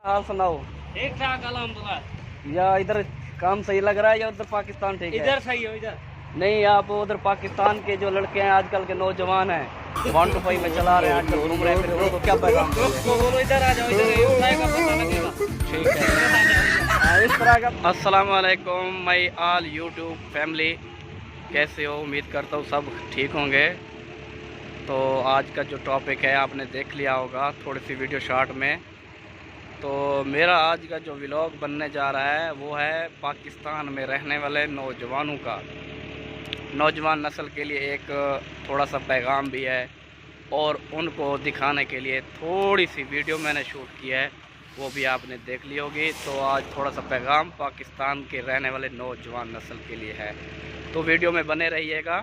हाल सुनाओ। ठीक ठाक अल्हम्दुलिल्लाह। या इधर काम सही लग रहा है या उधर पाकिस्तान ठीक है? इधर सही हो इधर। नहीं, आप उधर पाकिस्तान के जो लड़के हैं आजकल के नौजवान हैं 125 में चला रहे हैं, आजकल घूम रहे हैं, फिर उनको क्या पैगाम दोगे? तो बोलो इधर आ जाओ, इधर उठाएगा पता लगेगा। ठीक है, इस तरह का। अस्सलाम वालेकुम माय ऑल यूट्यूब फैमिली, कैसे हो? उम्मीद करता हूँ सब ठीक होंगे। तो आज का जो टॉपिक है आपने देख लिया होगा थोड़ी सी वीडियो शॉर्ट में। तो मेरा आज का जो व्लॉग बनने जा रहा है वो है पाकिस्तान में रहने वाले नौजवानों का, नौजवान नस्ल के लिए एक थोड़ा सा पैगाम भी है और उनको दिखाने के लिए थोड़ी सी वीडियो मैंने शूट की है, वो भी आपने देख ली होगी। तो आज थोड़ा सा पैगाम पाकिस्तान के रहने वाले नौजवान नस्ल के लिए है, तो वीडियो में बने रहिएगा।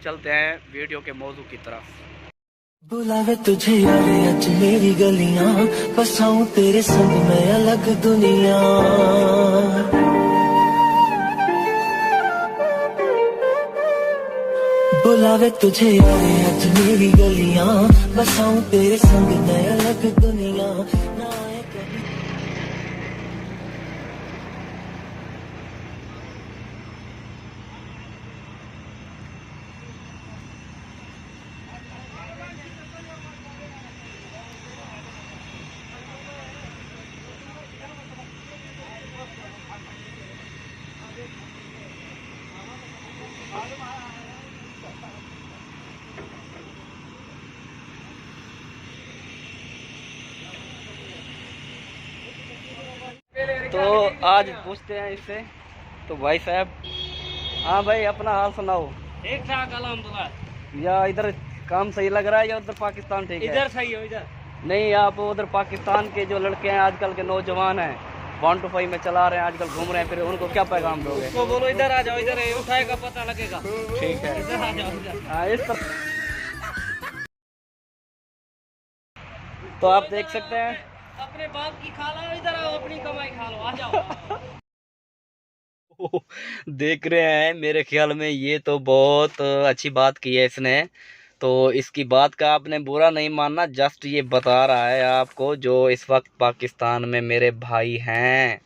चलते हैं वीडियो के मौजू की तरफ। बुलावे तुझे यारे अज मेरी गलियां, बसाऊं तेरे संग में अलग दुनिया। बुलावे तुझे यारे अज मेरी गलियां, बसाऊं तेरे संग में अलग दुनिया। ना आए कभी तो आज पूछते हैं इससे। तो भाई साहब, हाँ भाई, अपना हाल सुनाओ। ठीक ठाक अल्हम्दुलिल्लाह। या इधर काम सही लग रहा है या उधर पाकिस्तान ठीक है? इधर सही हो इधर। नहीं, आप उधर पाकिस्तान के जो लड़के हैं आजकल के नौजवान हैं 125 में चला रहे हैं, आजकल घूम रहे हैं, फिर उनको क्या पैगाम दोगे? तो बोलो इधर आ जाओ, इधर उठाएगा पता लगेगा। ठीक है, इधर आ जाओ इधर। हाँ, इस तरह। तो आप देख सकते हैं, अपने बाप की खा लो, इधर आओ अपनी कमाई खा लो, आ जाओ। देख रहे हैं, मेरे ख्याल में ये तो बहुत अच्छी बात की है इसने। तो इसकी बात का आपने बुरा नहीं मानना, जस्ट ये बता रहा है आपको जो इस वक्त पाकिस्तान में मेरे भाई हैं।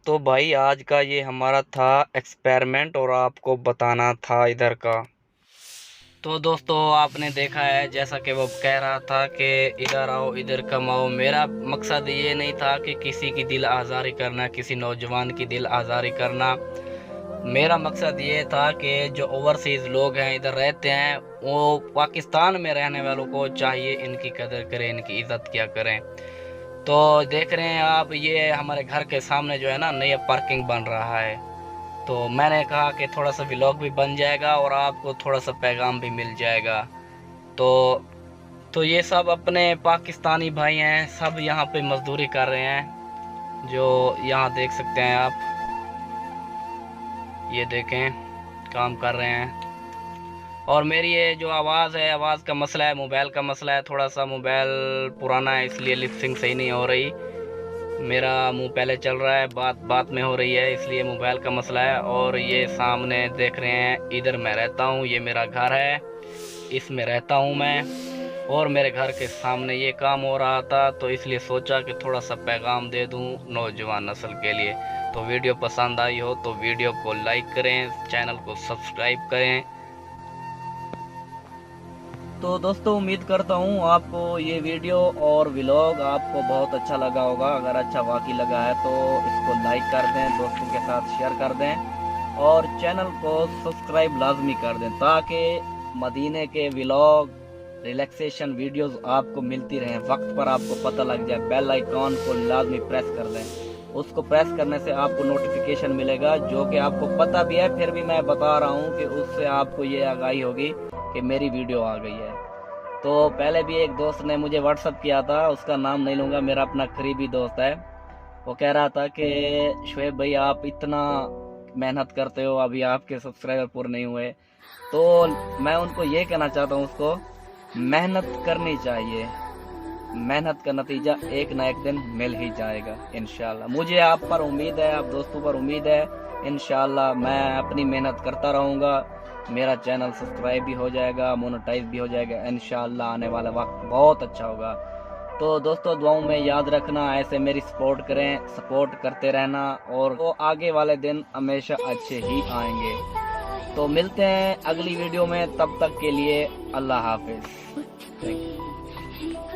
तो भाई आज का ये हमारा था एक्सपेरिमेंट और आपको बताना था इधर का। तो दोस्तों, आपने देखा है जैसा कि वो कह रहा था कि इधर आओ इधर कमाओ। मेरा मकसद ये नहीं था कि किसी की दिल आज़ारी करना, किसी नौजवान की दिल आज़ारी करना। मेरा मकसद ये था कि जो ओवरसीज़ लोग हैं इधर रहते हैं, वो पाकिस्तान में रहने वालों को चाहिए इनकी कदर करें, इनकी इज़्ज़त किया करें। तो देख रहे हैं आप, ये हमारे घर के सामने जो है ना नया पार्किंग बन रहा है। तो मैंने कहा कि थोड़ा सा व्लॉग भी बन जाएगा और आपको थोड़ा सा पैगाम भी मिल जाएगा। तो ये सब अपने पाकिस्तानी भाई हैं, सब यहाँ पे मजदूरी कर रहे हैं, जो यहाँ देख सकते हैं आप। ये देखें, काम कर रहे हैं। और मेरी ये जो आवाज़ है, आवाज़ का मसला है, मोबाइल का मसला है, थोड़ा सा मोबाइल पुराना है इसलिए लिपसिंग सही नहीं हो रही। मेरा मुंह पहले चल रहा है, बात बात में हो रही है, इसलिए मोबाइल का मसला है। और ये सामने देख रहे हैं, इधर मैं रहता हूँ, ये मेरा घर है, इसमें रहता हूँ मैं। और मेरे घर के सामने ये काम हो रहा था, तो इसलिए सोचा कि थोड़ा सा पैगाम दे दूँ नौजवान नस्ल के लिए। तो वीडियो पसंद आई हो तो वीडियो को लाइक करें, चैनल को सब्सक्राइब करें। तो दोस्तों, उम्मीद करता हूँ आपको ये वीडियो और व्लॉग आपको बहुत अच्छा लगा होगा। अगर अच्छा वाकई लगा है तो इसको लाइक कर दें, दोस्तों के साथ शेयर कर दें और चैनल को सब्सक्राइब लाजमी कर दें, ताकि मदीने के व्लॉग, रिलैक्सेशन वीडियोस आपको मिलती रहें, वक्त पर आपको पता लग जाए। बेल आइकॉन को लाजमी प्रेस कर दें, उसको प्रेस करने से आपको नोटिफिकेशन मिलेगा, जो कि आपको पता भी है, फिर भी मैं बता रहा हूँ कि उससे आपको ये आगाही होगी कि मेरी वीडियो आ गई है। तो पहले भी एक दोस्त ने मुझे व्हाट्सअप किया था, उसका नाम नहीं लूँगा, मेरा अपना करीबी दोस्त है। वो कह रहा था कि शुएब भाई आप इतना मेहनत करते हो, अभी आपके सब्सक्राइबर पूरे नहीं हुए। तो मैं उनको ये कहना चाहता हूँ, उसको मेहनत करनी चाहिए, मेहनत का नतीजा एक ना एक दिन मिल ही जाएगा इंशाल्लाह। मुझे आप पर उम्मीद है, आप दोस्तों पर उम्मीद है, इंशाल्लाह मैं अपनी मेहनत करता रहूँगा, मेरा चैनल सब्सक्राइब भी हो जाएगा, मोनेटाइज भी हो जाएगा इंशाल्लाह। आने वाला वक्त बहुत अच्छा होगा। तो दोस्तों दुआओं में याद रखना, ऐसे मेरी सपोर्ट करें, सपोर्ट करते रहना, और वो आगे वाले दिन हमेशा अच्छे ही आएंगे। तो मिलते हैं अगली वीडियो में, तब तक के लिए अल्लाह हाफिज। Thank you.